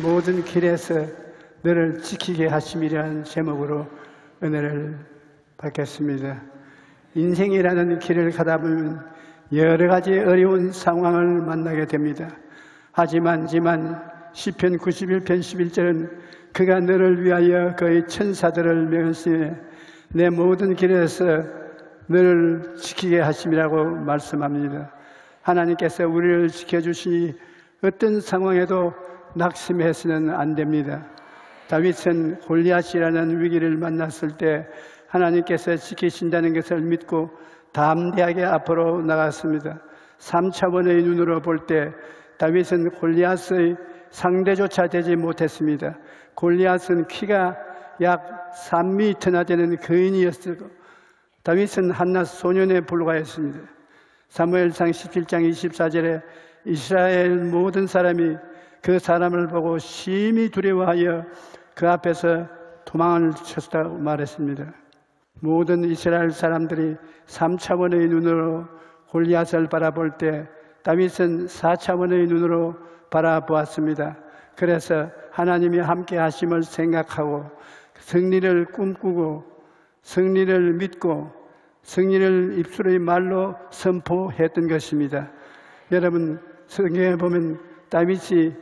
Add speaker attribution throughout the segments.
Speaker 1: 모든 길에서 너를 지키게 하심이라는 제목으로 은혜를 받겠습니다. 인생이라는 길을 가다 보면 여러 가지 어려운 상황을 만나게 됩니다. 하지만 시편 91편 11절은 그가 너를 위하여 그의 천사들을 명하시되 내 모든 길에서 너를 지키게 하심이라고 말씀합니다. 하나님께서 우리를 지켜주시니 어떤 상황에도 낙심해서는 안 됩니다. 다윗은 골리앗이라는 위기를 만났을 때 하나님께서 지키신다는 것을 믿고 담대하게 앞으로 나갔습니다. 3차원의 눈으로 볼 때 다윗은 골리앗의 상대조차 되지 못했습니다. 골리앗은 키가 약 3m나 되는 거인이었고 다윗은 한낱 소년에 불과했습니다. 사무엘상 17장 24절에 이스라엘 모든 사람이 그 사람을 보고 심히 두려워하여 그 앞에서 도망을 쳤다고 말했습니다. 모든 이스라엘 사람들이 3차원의 눈으로 골리앗을 바라볼 때 다윗은 4차원의 눈으로 바라보았습니다. 그래서 하나님이 함께 하심을 생각하고 승리를 꿈꾸고 승리를 믿고 승리를 입술의 말로 선포했던 것입니다. 여러분, 성경에 보면 다윗이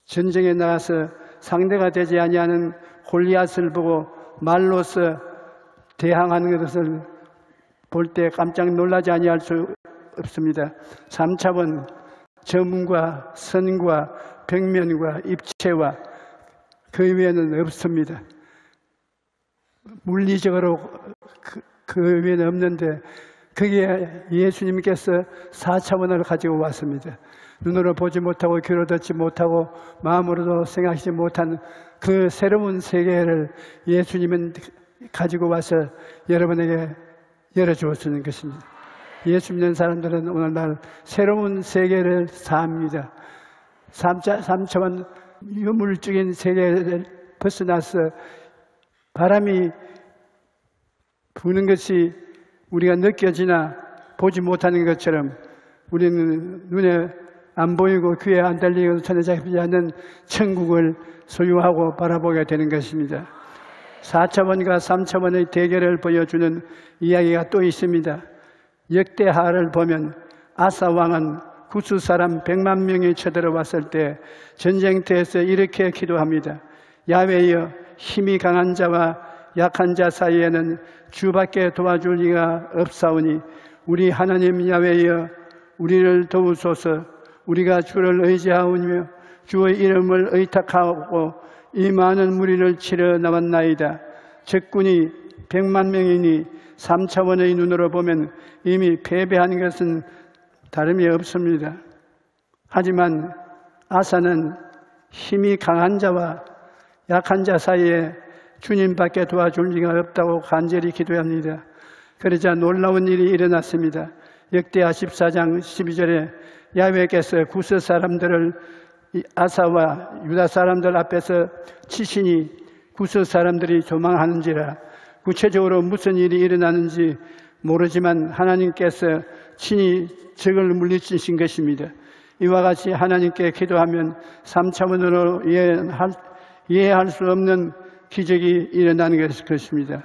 Speaker 1: 전쟁에 나가서 상대가 되지 아니하는 골리앗을 보고 말로서 대항하는 것을 볼 때 깜짝 놀라지 아니할 수 없습니다. 3차원 점과 선과 벽면과 입체와 그 외에는 없습니다. 물리적으로 그 외에는 없는데 그게 예수님께서 4차원을 가지고 왔습니다. 눈으로 보지 못하고 귀로 듣지 못하고 마음으로도 생각하지 못한 그 새로운 세계를 예수님은 가지고 와서 여러분에게 열어주었는 것입니다. 예수 믿는 사람들은 오늘날 새로운 세계를 삽니다. 3차원 유물적인 세계를 벗어나서 바람이 부는 것이 우리가 느껴지나 보지 못하는 것처럼 우리는 눈에 안 보이고 귀에 안 들리고 손에 잡히지 않는 천국을 소유하고 바라보게 되는 것입니다. 4차원과 3차원의 대결을 보여주는 이야기가 또 있습니다. 역대하를 보면 아사 왕은 구스 사람 100만 명이 쳐들어왔을 때 전쟁터에서 이렇게 기도합니다. 야훼여, 힘이 강한 자와 약한 자 사이에는 주밖에 도와줄 이가 없사오니 우리 하나님 야훼여 우리를 도우소서. 우리가 주를 의지하오며 주의 이름을 의탁하고 이 많은 무리를 치러 나왔나이다. 적군이 100만 명이니 3차원의 눈으로 보면 이미 패배한 것은 다름이 없습니다. 하지만 아사는 힘이 강한 자와 약한 자 사이에 주님밖에 도와줄 리가 없다고 간절히 기도합니다. 그러자 놀라운 일이 일어났습니다. 역대하 14장 12절에 야훼께서 구스 사람들을 아사와 유다 사람들 앞에서 치시니 구스 사람들이 조망하는지라. 구체적으로 무슨 일이 일어나는지 모르지만 하나님께서 친히 적을 물리치신 것입니다. 이와 같이 하나님께 기도하면 3차원으로 이해할 수 없는 기적이 일어나는 것입니다.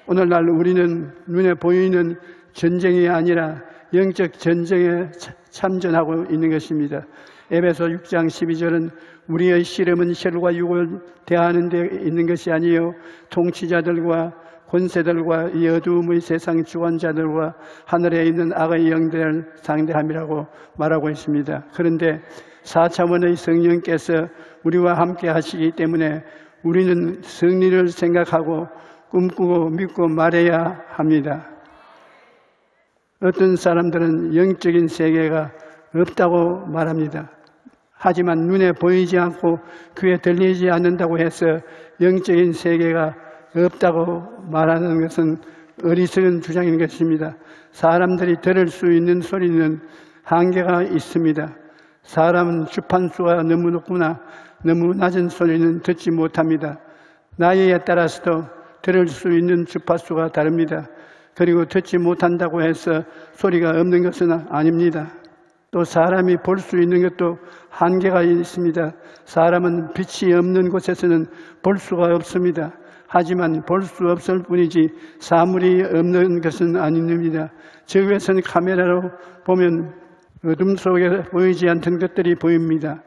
Speaker 1: 오늘날 우리는 눈에 보이는 전쟁이 아니라 영적 전쟁에 참전하고 있는 것입니다. 에베소 6장 12절은 우리의 씨름은 혈과 육을 대하는 데 있는 것이 아니요 통치자들과 권세들과 이 어두움의 세상 주관자들과 하늘에 있는 악의 영들을 상대함이라고 말하고 있습니다. 그런데 4차원의 성령께서 우리와 함께 하시기 때문에 우리는 승리를 생각하고 꿈꾸고 믿고 말해야 합니다. 어떤 사람들은 영적인 세계가 없다고 말합니다. 하지만 눈에 보이지 않고 귀에 들리지 않는다고 해서 영적인 세계가 없다고 말하는 것은 어리석은 주장인 것입니다. 사람들이 들을 수 있는 소리는 한계가 있습니다. 사람은 주판수가 너무 높구나 너무 낮은 소리는 듣지 못합니다. 나이에 따라서도 들을 수 있는 주파수가 다릅니다. 그리고 듣지 못한다고 해서 소리가 없는 것은 아닙니다. 또 사람이 볼 수 있는 것도 한계가 있습니다. 사람은 빛이 없는 곳에서는 볼 수가 없습니다. 하지만 볼 수 없을 뿐이지 사물이 없는 것은 아닙니다. 저기에서는 카메라로 보면 어둠 속에 보이지 않던 것들이 보입니다.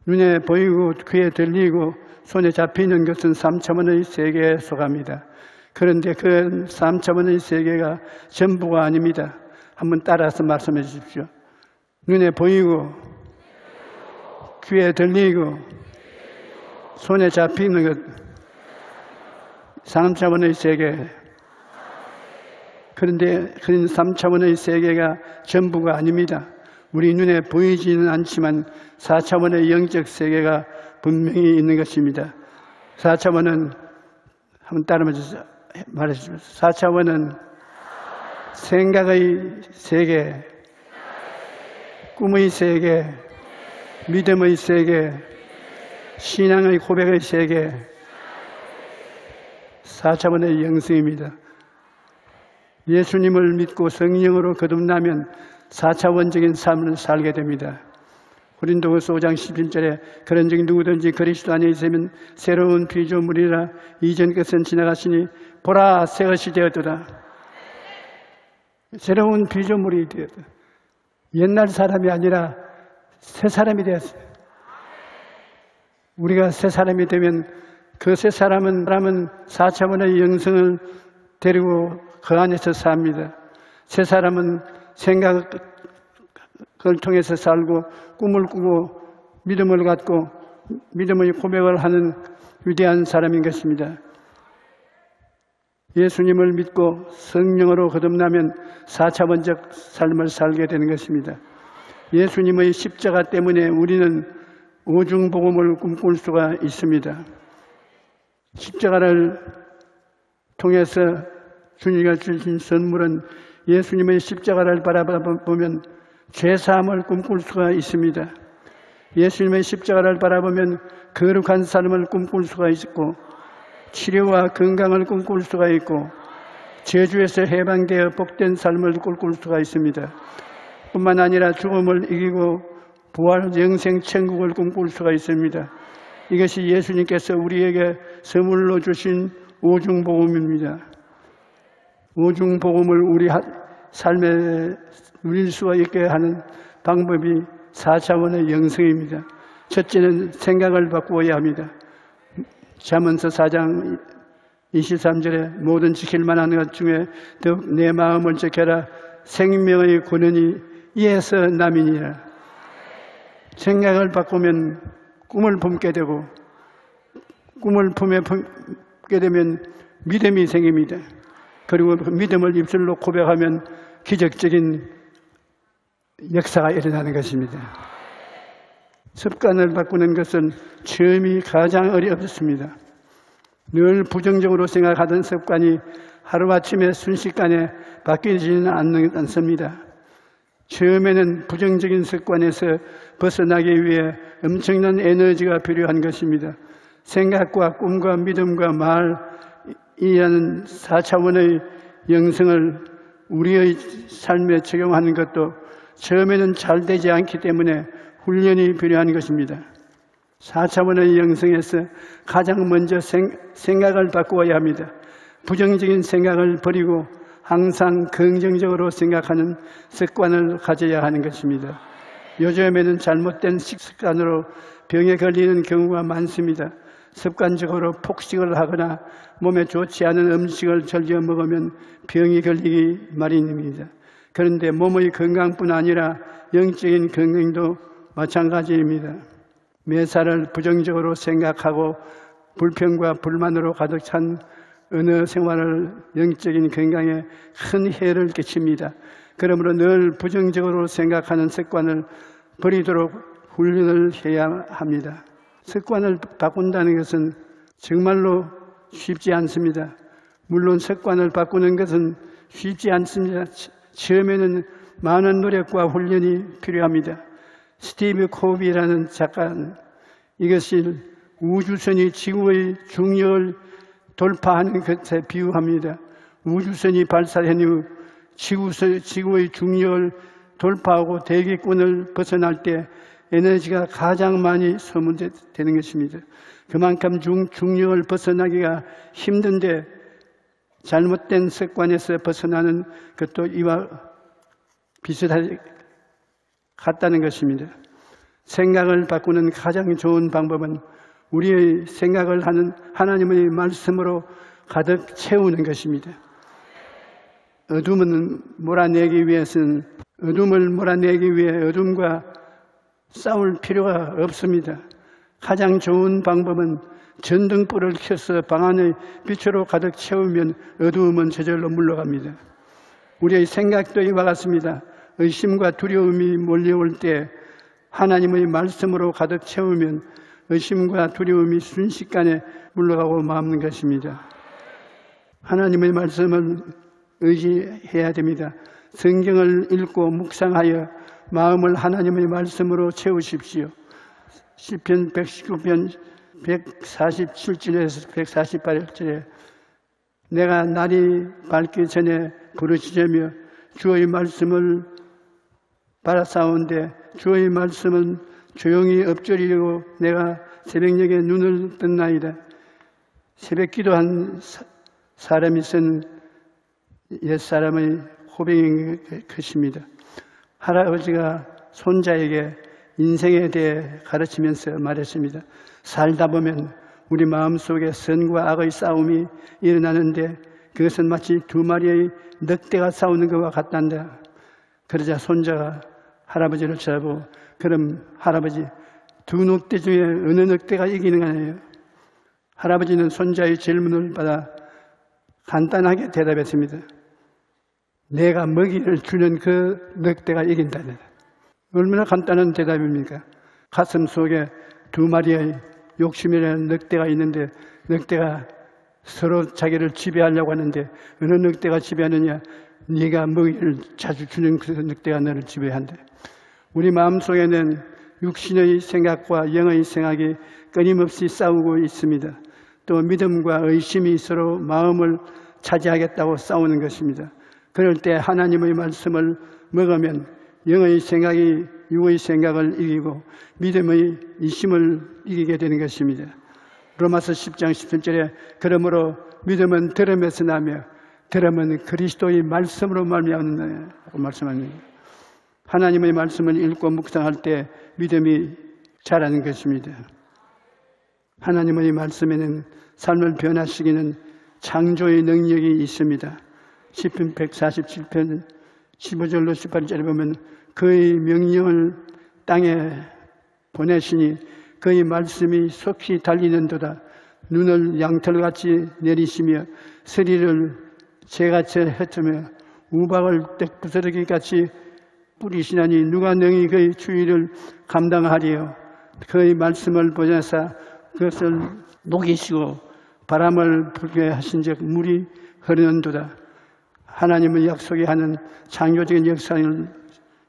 Speaker 1: 눈에 보이고 귀에 들리고 손에 잡히는 것은 3차원의 세계에 속합니다. 그런데 그 3차원의 세계가 전부가 아닙니다. 한번 따라서 말씀해 주십시오. 눈에 보이고 귀에 들리고 손에 잡히는 것 3차원의 세계. 그런데 그런 3차원의 세계가 전부가 아닙니다. 우리 눈에 보이지는 않지만 4차원의 영적 세계가 분명히 있는 것입니다. 4차원은 한번 따라 말해주십시오. 4차원은 생각의 세계, 꿈의 세계, 믿음의 세계, 신앙의 고백의 세계, 4차원의 영성입니다. 예수님을 믿고 성령으로 거듭나면 4차원적인 삶을 살게 됩니다. 고린도후서 5장 11절에 그런즉 누구든지 그리스도 안에 있으면 새로운 피조물이라 이전 것은 지나갔으니 보라 새 것이 되었도다. 새로운 피조물이 되었다. 옛날 사람이 아니라 새 사람이 되었어요. 우리가 새 사람이 되면 그 새 사람은 4차원의 영성을 데리고 그 안에서 삽니다. 새 사람은 생각을 통해서 살고 꿈을 꾸고 믿음을 갖고 믿음의 고백을 하는 위대한 사람인 것입니다. 예수님을 믿고 성령으로 거듭나면 4차원적 삶을 살게 되는 것입니다. 예수님의 십자가 때문에 우리는 오중복음을 꿈꿀 수가 있습니다. 십자가를 통해서 주님이 주신 선물은 예수님의 십자가를 바라보면 죄사함을 꿈꿀 수가 있습니다. 예수님의 십자가를 바라보면 거룩한 삶을 꿈꿀 수가 있고 치료와 건강을 꿈꿀 수가 있고 저주에서 해방되어 복된 삶을 꿈꿀 수가 있습니다. 뿐만 아니라 죽음을 이기고 부활 영생 천국을 꿈꿀 수가 있습니다. 이것이 예수님께서 우리에게 선물로 주신 오중복음입니다. 오중복음을 우리 삶에 누릴 수가 있게 하는 방법이 4차원의 영성입니다. 첫째는 생각을 바꾸어야 합니다. 잠언서 4장 23절에 모든 지킬 만한 것 중에 더욱 내 마음을 지켜라. 생명의 근원이 이에서 남이니라. 생각을 바꾸면 꿈을 품게 되고 꿈을 품게 되면 믿음이 생깁니다. 그리고 그 믿음을 입술로 고백하면 기적적인 역사가 일어나는 것입니다. 습관을 바꾸는 것은 처음이 가장 어렵습니다. 늘 부정적으로 생각하던 습관이 하루아침에 순식간에 바뀌지는 않습니다. 처음에는 부정적인 습관에서 벗어나기 위해 엄청난 에너지가 필요한 것입니다. 생각과 꿈과 믿음과 말이라는 4차원의 영성을 우리의 삶에 적용하는 것도 처음에는 잘 되지 않기 때문에 훈련이 필요한 것입니다. 4차원의 영성에서 가장 먼저 생각을 바꾸어야 합니다. 부정적인 생각을 버리고 항상 긍정적으로 생각하는 습관을 가져야 하는 것입니다. 요즘에는 잘못된 식습관으로 병에 걸리는 경우가 많습니다. 습관적으로 폭식을 하거나 몸에 좋지 않은 음식을 즐겨 먹으면 병이 걸리기 마련입니다. 그런데 몸의 건강뿐 아니라 영적인 건강도 마찬가지입니다. 매사를 부정적으로 생각하고 불평과 불만으로 가득 찬 언어 생활을 영적인 건강에 큰 해를 끼칩니다. 그러므로 늘 부정적으로 생각하는 습관을 버리도록 훈련을 해야 합니다. 습관을 바꾼다는 것은 정말로 쉽지 않습니다. 물론 습관을 바꾸는 것은 쉽지 않습니다. 처음에는 많은 노력과 훈련이 필요합니다. 스티브 코비라는 작가는 이것을 우주선이 지구의 중력을 돌파하는 것에 비유합니다. 우주선이 발사한 후 지구의 중력을 돌파하고 대기권을 벗어날 때 에너지가 가장 많이 소모되는 것입니다. 그만큼 중력을 벗어나기가 힘든데 잘못된 습관에서 벗어나는 것도 이와 같다는 것입니다. 생각을 바꾸는 가장 좋은 방법은 우리의 생각을 하는 하나님의 말씀으로 가득 채우는 것입니다. 어둠을 몰아내기 위해 어둠과 싸울 필요가 없습니다. 가장 좋은 방법은 전등불을 켜서 방 안의 빛으로 가득 채우면 어두움은 저절로 물러갑니다. 우리의 생각도 이와 같습니다. 의심과 두려움이 몰려올 때 하나님의 말씀으로 가득 채우면 의심과 두려움이 순식간에 물러가고 마는 것입니다. 하나님의 말씀을 의지해야 됩니다. 성경을 읽고 묵상하여 마음을 하나님의 말씀으로 채우십시오. 시편 119편 147절에서 148절에 내가 날이 밝기 전에 부르짖으며 주의 말씀을 바라싸운데 주의 말씀은 조용히 엎드리려고 내가 새벽녘에 눈을 떴나이다. 새벽 기도한 사람이 쓴 옛사람의 호백인 것입니다. 할아버지가 손자에게 인생에 대해 가르치면서 말했습니다. 살다 보면 우리 마음속에 선과 악의 싸움이 일어나는데 그것은 마치 두 마리의 늑대가 싸우는 것과 같단다. 그러자 손자가 할아버지를 쳐다보고 그럼 할아버지 두 늑대 중에 어느 늑대가 이기는 거예요? 할아버지는 손자의 질문을 받아 간단하게 대답했습니다. 내가 먹이를 주는 그 늑대가 이긴다. 얼마나 간단한 대답입니까? 가슴 속에 두 마리의 욕심이라는 늑대가 있는데 늑대가 서로 자기를 지배하려고 하는데 어느 늑대가 지배하느냐? 네가 먹이를 자주 주는 그 늑대가 너를 지배한다. 우리 마음속에는 육신의 생각과 영의 생각이 끊임없이 싸우고 있습니다. 또 믿음과 의심이 서로 마음을 차지하겠다고 싸우는 것입니다. 그럴 때 하나님의 말씀을 먹으면 영의 생각이 육의 생각을 이기고 믿음의 이심을 이기게 되는 것입니다. 로마서 10장 17절에 그러므로 믿음은 들음에서 나며 들음은 그리스도의 말씀으로 말미암는다고 말씀합니다. 하나님의 말씀을 읽고 묵상할 때 믿음이 자라는 것입니다. 하나님의 말씀에는 삶을 변화시키는 창조의 능력이 있습니다. 시편 147편 15절로 18절에 보면 그의 명령을 땅에 보내시니 그의 말씀이 속히 달리는도다. 눈을 양털같이 내리시며 서리를 재같이 흩으며 우박을 떡부스러기같이 뿌리시나니 누가 능히 그의 추위를 감당하리요. 그의 말씀을 보내사 그것을 녹이시고 바람을 불게 하신즉 물이 흐르는도다. 하나님의 약속이 하는 창조적인 역사를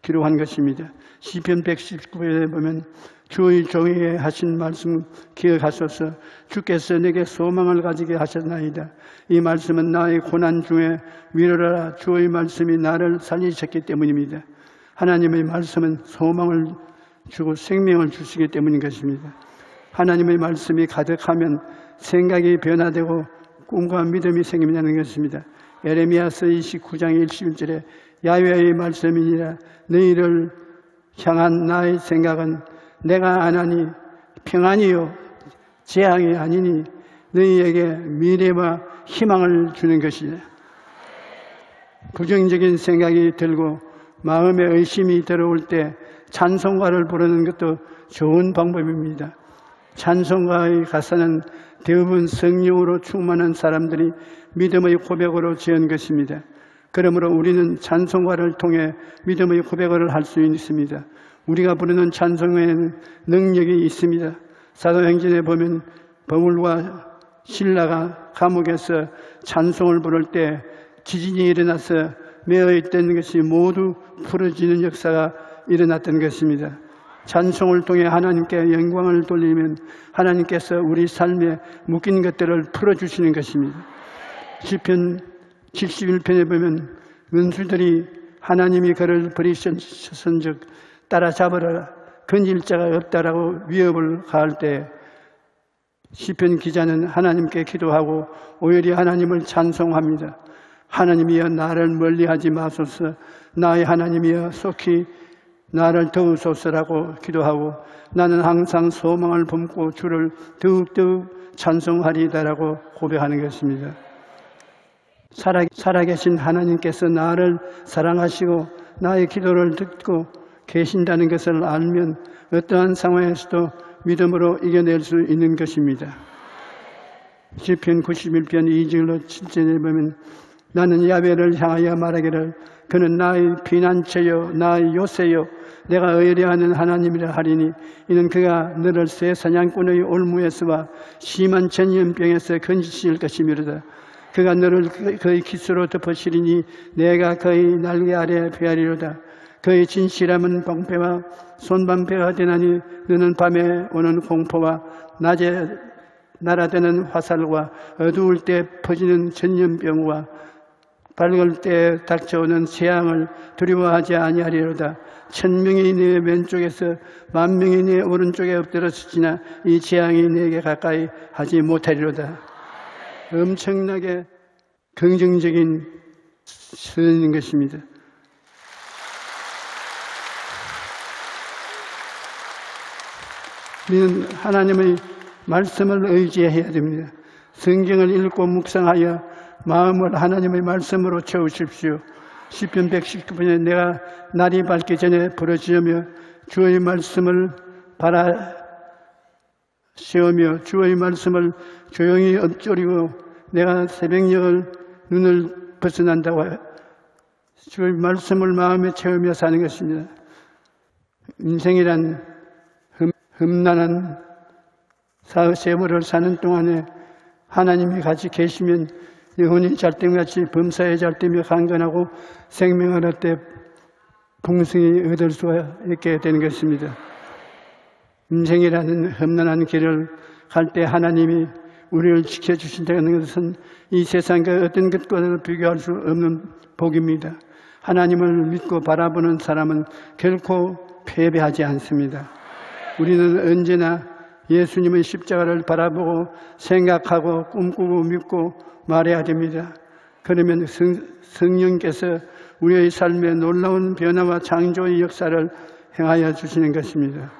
Speaker 1: 기록한 것입니다. 시편 119편에 보면 주의 종에게 하신 말씀 기억하소서. 주께서 내게 소망을 가지게 하셨나이다. 이 말씀은 나의 고난 중에 위로라. 주의 말씀이 나를 살리셨기 때문입니다. 하나님의 말씀은 소망을 주고 생명을 주시기 때문인 것입니다. 하나님의 말씀이 가득하면 생각이 변화되고 꿈과 믿음이 생긴다는 것입니다. 에레미야서 29장 21절에 야훼의 말씀이니라. 너희를 향한 나의 생각은 내가 안 하니 평안이요 재앙이 아니니 너희에게 미래와 희망을 주는 것이다. 부정적인 생각이 들고 마음에 의심이 들어올 때 찬송가를 부르는 것도 좋은 방법입니다. 찬송가의 가사는 대부분 성령으로 충만한 사람들이 믿음의 고백으로 지은 것입니다. 그러므로 우리는 찬송가를 통해 믿음의 고백을 할 수 있습니다. 우리가 부르는 찬송에는 능력이 있습니다. 사도행전에 보면 바울과 실라가 감옥에서 찬송을 부를 때 지진이 일어나서 매어있던 것이 모두 풀어지는 역사가 일어났던 것입니다. 찬송을 통해 하나님께 영광을 돌리면 하나님께서 우리 삶에 묶인 것들을 풀어주시는 것입니다. 시편 71편에 보면 은수들이 하나님이 그를 버리셨은즉 따라잡으라 건질 자가 없다라고 위협을 가할 때 시편 기자는 하나님께 기도하고 오히려 하나님을 찬송합니다. 하나님이여 나를 멀리하지 마소서. 나의 하나님이여 속히 나를 도우소서라고 기도하고 나는 항상 소망을 품고 주를 더욱더욱 찬송하리이다라고 고백하는 것입니다. 살아계신 하나님께서 나를 사랑하시고 나의 기도를 듣고 계신다는 것을 알면 어떠한 상황에서도 믿음으로 이겨낼 수 있는 것입니다. 시편 91편 2절로 7절에 보면 나는 야훼를 향하여 말하기를 그는 나의 피난처요 나의 요새요 내가 의뢰하는 하나님이라 하리니 이는 그가 너를 새 사냥꾼의 올무에서와 심한 전염병에서 건지실 것이미로다. 그가 너를 그의 기수로 덮으시리니 내가 그의 날개 아래 베하리로다. 그의 진실함은 방패와 손방패가 되나니 너는 밤에 오는 공포와 낮에 날아드는 화살과 어두울 때 퍼지는 전염병과 밝을 때 닥쳐오는 재앙을 두려워하지 아니하리로다. 1000명이 내 왼쪽에서 10,000명이 내 오른쪽에 엎드러서지나 이 재앙이 내게 가까이 하지 못하리로다. 엄청나게 긍정적인 선인 것입니다. 우리는 하나님의 말씀을 의지해야 됩니다. 성경을 읽고 묵상하여 마음을 하나님의 말씀으로 채우십시오. 시편 119편에 내가 날이 밝기 전에 부르짖으며 주의 말씀을 바라시오며 주의 말씀을 조용히 엎조리고 내가 새벽녘을 눈을 벗어난다고 주의 말씀을 마음에 채우며 사는 것입니다. 인생이란 험난한 세월을 사는 동안에 하나님이 같이 계시면 영혼이 잘됨같이 범사에 잘되며 강건하고 생명을 얻되 풍성히 얻을 수가 있게 되는 것입니다. 인생이라는 험난한 길을 갈 때 하나님이 우리를 지켜주신다는 것은 이 세상과 어떤 것과도 비교할 수 없는 복입니다. 하나님을 믿고 바라보는 사람은 결코 패배하지 않습니다. 우리는 언제나 예수님의 십자가를 바라보고 생각하고 꿈꾸고 믿고 말해야 됩니다. 그러면 성령께서 우리의 삶에 놀라운 변화와 창조의 역사를 행하여 주시는 것입니다.